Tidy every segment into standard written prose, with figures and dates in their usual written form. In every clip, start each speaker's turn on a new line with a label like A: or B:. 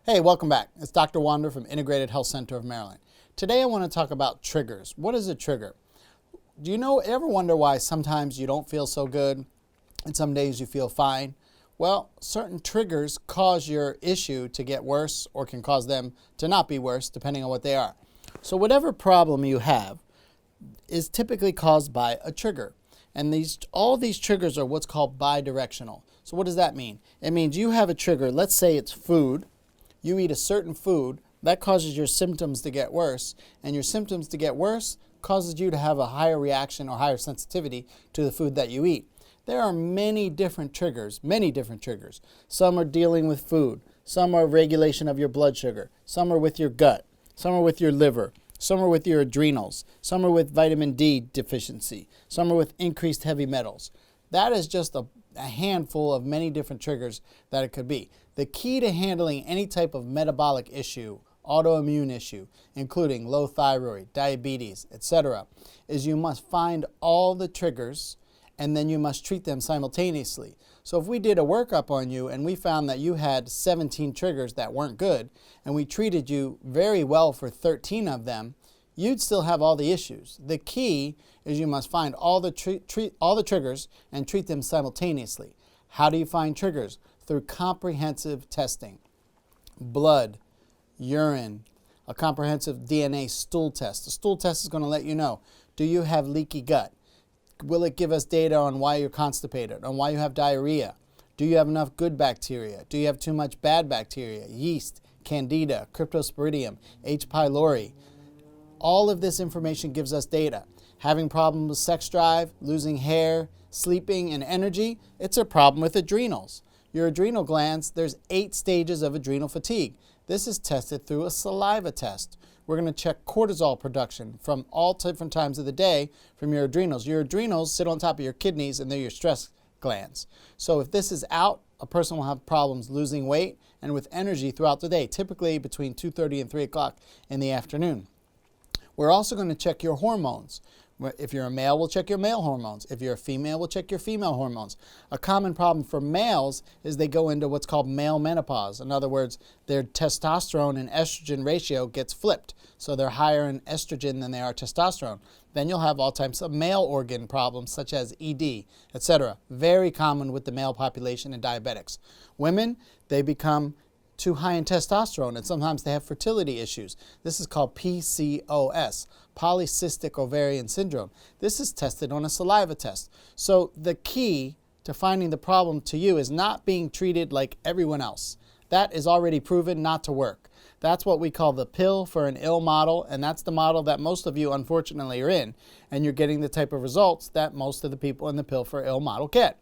A: Hey, welcome back. It's Dr. Wander from Integrated Health Center of Maryland. Today I want to talk about triggers. What is a trigger? Do you ever wonder why sometimes you don't feel so good and some days you feel fine? Well, certain triggers cause your issue to get worse or can cause them to not be worse depending on what they are. So whatever problem you have is typically caused by a trigger. And all these triggers are what's called bidirectional. So what does that mean? It means you have a trigger. Let's say it's food. You eat a certain food, that causes your symptoms to get worse, and your symptoms to get worse causes you to have a higher reaction or higher sensitivity to the food that you eat. There are many different triggers. Some are dealing with food, some are regulation of your blood sugar, some are with your gut, some are with your liver, some are with your adrenals, some are with vitamin D deficiency, some are with increased heavy metals. That is just a handful of many different triggers that it could be. The key to handling any type of metabolic issue, autoimmune issue, including low thyroid, diabetes, etc., is you must find all the triggers and then you must treat them simultaneously. So if we did a workup on you and we found that you had 17 triggers that weren't good and we treated you very well for 13 of them, you'd still have all the issues. The key is you must find all the triggers and treat them simultaneously. How do you find triggers? Through comprehensive testing. Blood, urine, a comprehensive DNA stool test. The stool test is going to let you know, do you have leaky gut? Will it give us data on why you're constipated, on why you have diarrhea? Do you have enough good bacteria? Do you have too much bad bacteria? Yeast, candida, cryptosporidium, H. pylori. All of this information gives us data. Having problems with sex drive, losing hair, sleeping, and energy, it's a problem with adrenals. Your adrenal glands, there's 8 stages of adrenal fatigue. This is tested through a saliva test. We're going to check cortisol production from all different times of the day from your adrenals. Your adrenals sit on top of your kidneys and they're your stress glands. So if this is out, a person will have problems losing weight and with energy throughout the day, typically between 2:30 and 3 o'clock in the afternoon. We're also going to check your hormones. If you're a male, we'll check your male hormones. If you're a female, we'll check your female hormones. A common problem for males is they go into what's called male menopause. In other words, their testosterone and estrogen ratio gets flipped. So they're higher in estrogen than they are testosterone. Then you'll have all types of male organ problems such as ED, etc. Very common with the male population and diabetics. Women, they become too high in testosterone, and sometimes they have fertility issues. This is called PCOS, polycystic ovarian syndrome. This is tested on a saliva test. So the key to finding the problem to you is not being treated like everyone else. That is already proven not to work. That's what we call the pill for an ill model, and that's the model that most of you unfortunately are in, and you're getting the type of results that most of the people in the pill for ill model get.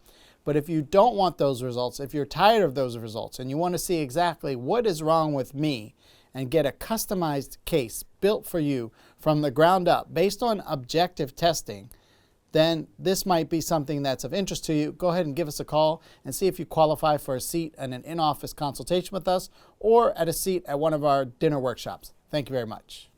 A: But if you don't want those results, if you're tired of those results and you want to see exactly what is wrong with me and get a customized case built for you from the ground up based on objective testing, then this might be something that's of interest to you. Go ahead and give us a call and see if you qualify for a seat in an in-office consultation with us or at a seat at one of our dinner workshops. Thank you very much.